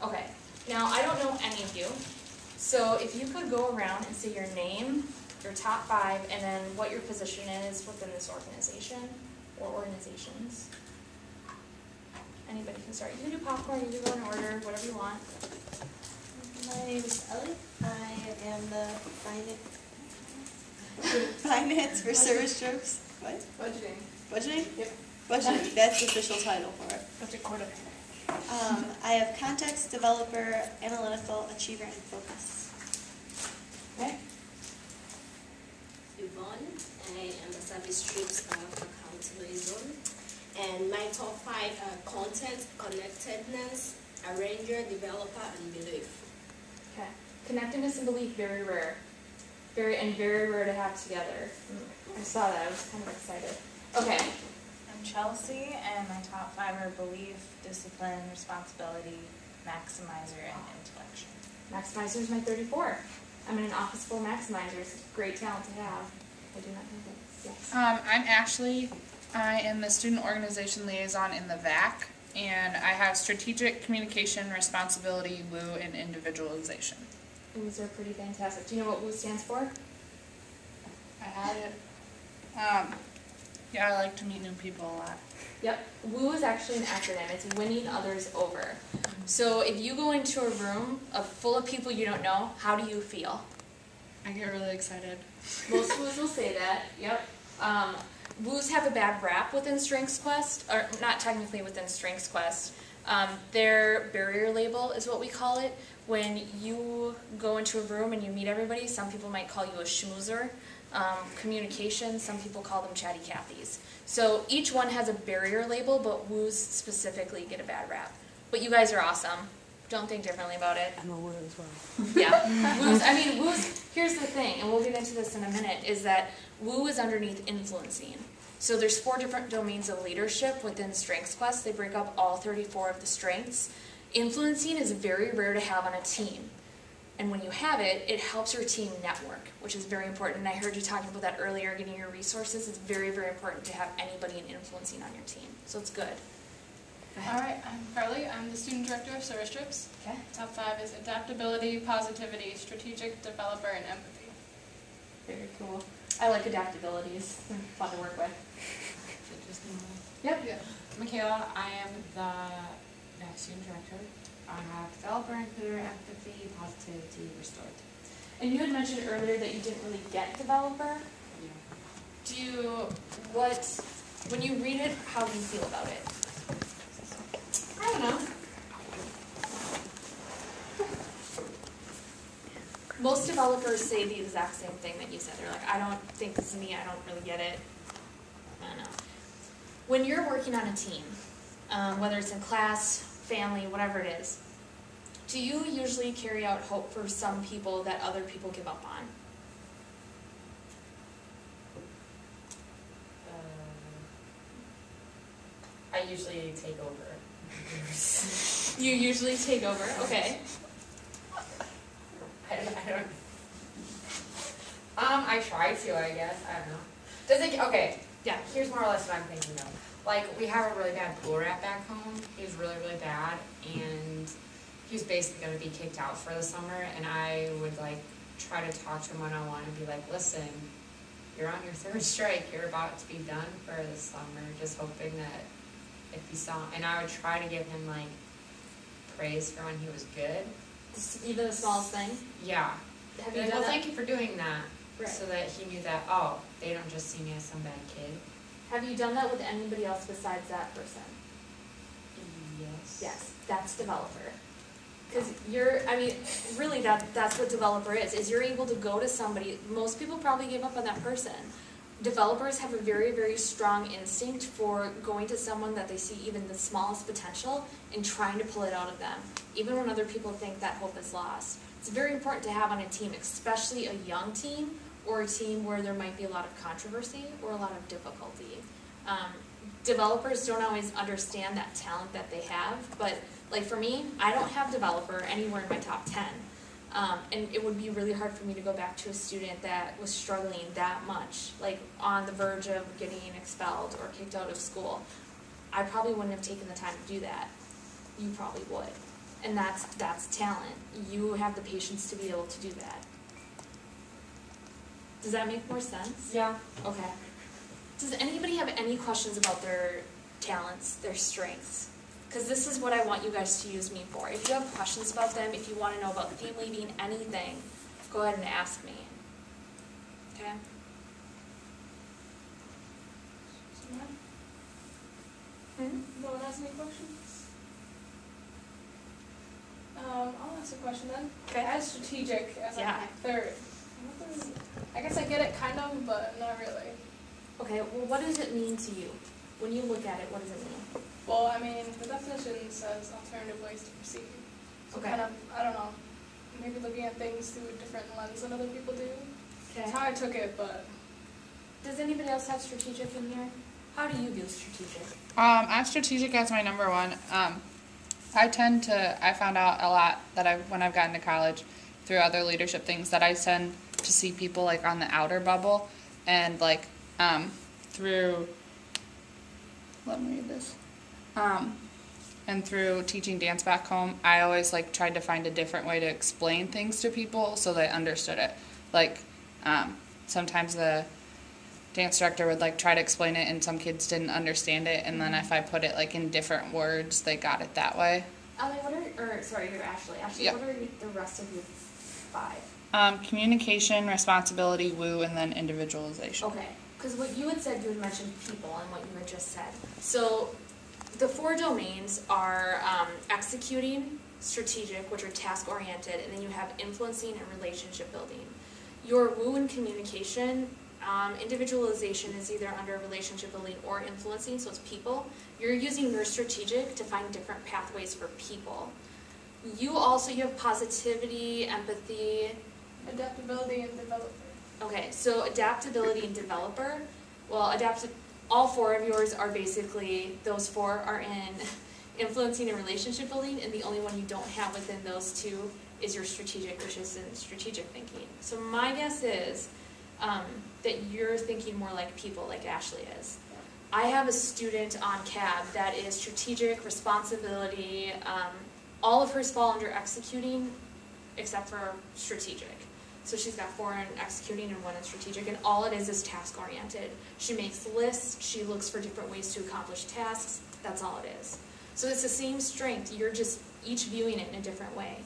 Okay, now I don't know any of you, so if you could go around and say your name, your top 5, and then what your position is within this organization or organizations. Anybody can start. You can do popcorn, you can go in order, whatever you want. My name is Ellie. I am the finance for service trips. What? Budgeting. Budgeting? Yep. Budgeting. That's the official title for it. Budget coordinator. I have context, developer, analytical, achiever, and focus. Okay. Yvonne. I am the service trips account liaison. And my top 5 are content, connectedness, arranger, developer, and belief. Okay. Connectedness and belief, very rare. Very rare to have together. I saw that, I was kind of excited. Okay. I'm Chelsea, and my top 5 are belief, discipline, responsibility, maximizer, and intellection. Maximizer is my 34. I'm in an office full of maximizers. Great talent to have. I do not know that. Yes. I'm Ashley. I am the student organization liaison in the VAC, and I have strategic communication, responsibility, WOO, and individualization. WOOs are pretty fantastic. Do you know what WOO stands for? I had it. Yeah, I like to meet new people a lot. Yep. WOO is actually an acronym. It's winning others over. So if you go into a room full of people you don't know, how do you feel? I get really excited. Most WOOs will say that. Yep. WOOs have a bad rap within Strengths Quest, or not technically within Strengths Quest. Their barrier label is what we call it. When you go into a room and you meet everybody, some people might call you a schmoozer. Communication, some people call them chatty Cathys. So each one has a barrier label, but WOOs specifically get a bad rap. But you guys are awesome. Don't think differently about it. I'm a WOO as well. Yeah. WOOs, here's the thing, and we'll get into this in a minute, is that WOO is underneath influencing. So there's 4 different domains of leadership within Strengths Quest. They break up all 34 of the strengths. Influencing is very rare to have on a team. And when you have it, it helps your team network, which is very important. And I heard you talking about that earlier, getting your resources. It's very important to have anybody in influencing on your team. So it's good. All right, I'm Carly. I'm the student director of service trips. Okay. Top 5 is adaptability, positivity, strategic, developer, and empathy. Very cool. I like adaptabilities. They're fun to work with. Yep. Yeah. Michaela, I am the student director. I have developer, includer, empathy, positivity, restored. And you had mentioned earlier that you didn't really get developer. Yeah. When you read it, how do you feel about it? I don't know. Most developers say the exact same thing that you said. They're like, I don't think this is me, I don't really get it. I don't know. When you're working on a team, whether it's in class, family, whatever it is, do you usually carry out hope for some people that other people give up on? I usually take over. You usually take over, okay. I don't. I try to, I guess. I don't know. Does it? Okay. Yeah. Here's more or less what I'm thinking of. Like, we have a really bad pool rat back home. He's really bad, and he was basically going to be kicked out for the summer. And I would like try to talk to him one-on-one and be like, "Listen, you're on your 3rd strike. You're about to be done for the summer. Just hoping that if you saw." And I would try to give him like praise for when he was good. Even the smallest thing? Yeah. Have you Like, done well, that? thank you for doing that. Right. So that he knew that, oh, they don't just see me as some bad kid. Have you done that with anybody else besides that person? Yes. Yes, that's developer. Because really that's what developer is you're able to go to somebody. Most people probably give up on that person. Developers have a very strong instinct for going to someone that they see even the smallest potential and trying to pull it out of them, even when other people think that hope is lost. It's very important to have on a team, especially a young team or a team where there might be a lot of controversy or a lot of difficulty. Developers don't always understand that talent that they have, but like for me, I don't have developer anywhere in my top 10. And it would be really hard for me to go back to a student that was struggling that much, like on the verge of getting expelled or kicked out of school. I probably wouldn't have taken the time to do that. You probably would. And that's talent. You have the patience to be able to do that. Does that make more sense? Yeah. Okay. Does anybody have any questions about their talents, their strengths? Because this is what I want you guys to use me for. If you have questions about them, if you want to know about theme leading, anything, go ahead and ask me. Okay? No one has any questions? I'll ask a question then. Okay. As strategic as Yeah. I'm third, I guess I get it kind of, but not really. Okay, well, what does it mean to you? When you look at it, what does it mean? Well, I mean, the definition says alternative ways to proceed. So Okay. kind of, I don't know, maybe looking at things through a different lens than other people do. Okay. That's how I took it, but Does anybody else have strategic in here? How do you view strategic? I have strategic as my number one. I found out a lot that when I've gotten to college through other leadership things that I tend to see people like on the outer bubble and like through, let me read this, and through teaching dance back home, I always like tried to find a different way to explain things to people so they understood it. Like sometimes the dance director would like try to explain it and some kids didn't understand it, and then if I put it like in different words, they got it that way. Ellie, you're Ashley. Ashley, Yeah. what are the rest of your 5? Communication, responsibility, woo, and then individualization. Okay, because what you had said, you had mentioned people and what you had just said. So the 4 domains are executing, strategic, which are task-oriented, and then you have influencing and relationship building. Your woo and communication, individualization is either under relationship building or influencing, so it's people. You're using your strategic to find different pathways for people. You have positivity, empathy. adaptability and development. Okay, so adaptability and developer. Well, all 4 of yours are basically, those 4 are in influencing and relationship building, and the only one you don't have within those 2 is your strategic, which is in strategic thinking. So my guess is that you're thinking more like people, like Ashley is. I have a student on CAB that is strategic, responsibility, all of hers fall under executing, except for strategic. So she's got 4 in executing and 1 in strategic, and all it is task-oriented. She makes lists, she looks for different ways to accomplish tasks, that's all it is. So it's the same strength, you're just each viewing it in a different way.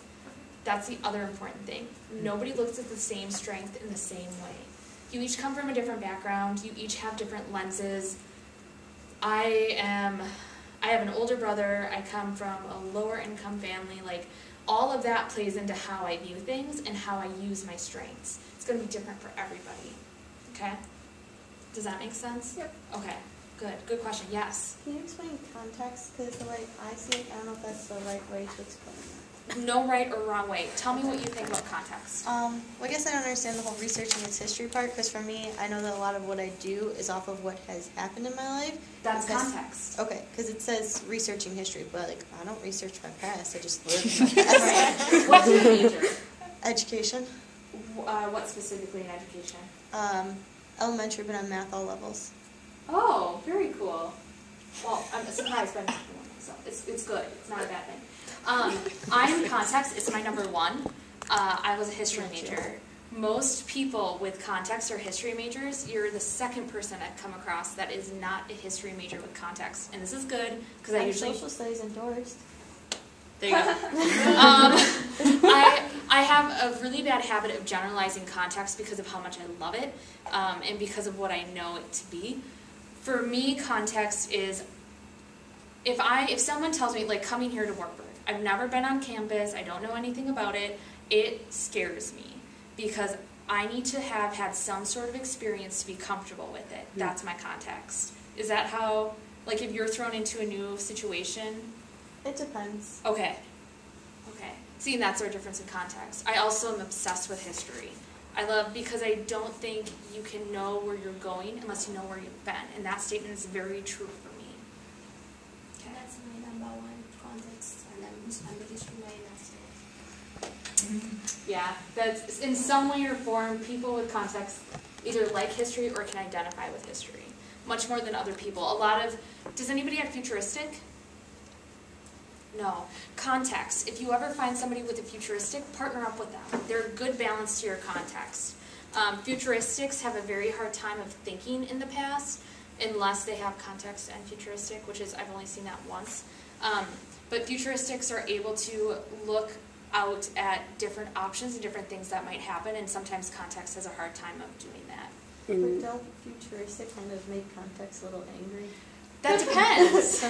That's the other important thing. Nobody looks at the same strength in the same way. You each come from a different background, you each have different lenses. I have an older brother, I come from a lower income family, like all of that plays into how I view things and how I use my strengths. It's going to be different for everybody, okay? Does that make sense? Yep. Okay, good question, yes. Can you explain context? Because the way I see it, I don't know if that's the right way to explain that. No right or wrong way. Tell me what you think about context. Well, I guess I don't understand the whole researching its history part, because for me, I know that a lot of what I do is off of what has happened in my life. That's Because- context. Okay, because it says researching history, but like I don't research my past, I just live my past. Right. What's your major? Education. What specifically in education? Elementary, but on math all levels. Oh, very cool. Well, I'm surprised by math one, so it's good. It's not a bad thing. I'm context. It's my number 1. I was a history major. Most people with context or history majors, you're the second person I've come across that is not a history major with context, and this is good because I usually social studies endorsed. There you go. I have a really bad habit of generalizing context because of how much I love it, and because of what I know it to be. For me, context is if someone tells me, like coming here to Wartburg, I've never been on campus, I don't know anything about it, it scares me because I need to have had some sort of experience to be comfortable with it. That's my context. Is that how, like if you're thrown into a new situation? It depends. Okay. See, and that's our difference in context. I also am obsessed with history. Because I don't think you can know where you're going unless you know where you've been. And that statement is very true for me. Okay. That's my number 1 context, and I'm the history major. Yeah, that's in some way or form, people with context either like history or can identify with history, much more than other people. Does anybody have futuristic? No. Context. If you ever find somebody with a futuristic, partner up with them. They're a good balance to your context. Futuristics have a very hard time of thinking in the past unless they have context and futuristic, which is, I've only seen that once. But futuristics are able to look out at different options and different things that might happen, and sometimes context has a hard time of doing that. But don't futuristic kind of make context a little angry? That depends.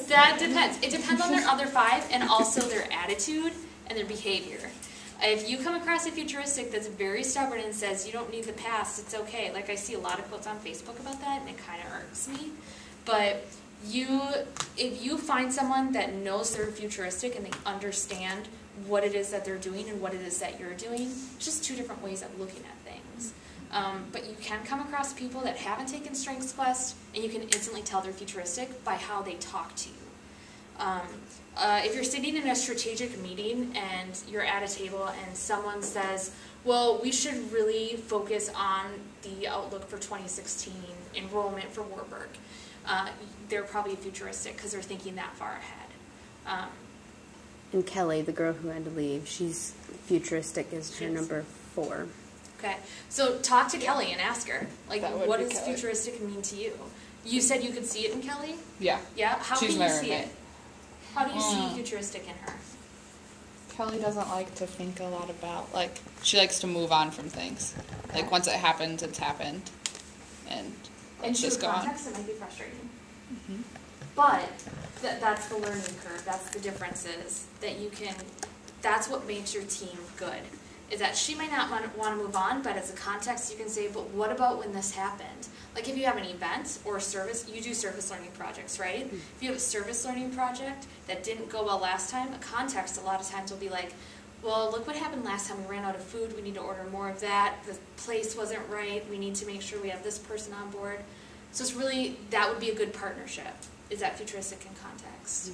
That depends. It depends on their other 5 and also their attitude and their behavior. If you come across a futuristic that's very stubborn and says you don't need the past, it's okay. Like I see a lot of quotes on Facebook about that, and it kind of irks me. But if you find someone that knows they're futuristic and they understand what it is that they're doing and what it is that you're doing, it's just 2 different ways of looking at things. But you can come across people that haven't taken Strengths Quest, and you can instantly tell they're futuristic by how they talk to you. If you're sitting in a strategic meeting and you're at a table and someone says, well, we should really focus on the outlook for 2016, enrollment for Warburg, they're probably futuristic because they're thinking that far ahead. And Kelly, the girl who had to leave, she's futuristic as her number 4. Okay, so talk to Kelly and ask her, like, That would what be does Kelly. futuristic mean to you? You said you could see it in Kelly? Yeah. Yeah? How She's can my you see roommate. it? How do you see futuristic in her? Kelly doesn't like to think a lot about, like, she likes to move on from things. Like, once it happens, it's happened. And it's just true gone. context, it might be frustrating. But that's the learning curve. That's the differences that you can, that's what makes your team good. Is that she might not want to move on, but as a context you can say, but what about when this happened? Like if you have an event or service, you do service learning projects, right? If you have a service learning project that didn't go well last time, a context a lot of times will be like, well, look what happened last time. We ran out of food. We need to order more of that. The place wasn't right. We need to make sure we have this person on board. So it's really, that would be a good partnership, is that futuristic in context.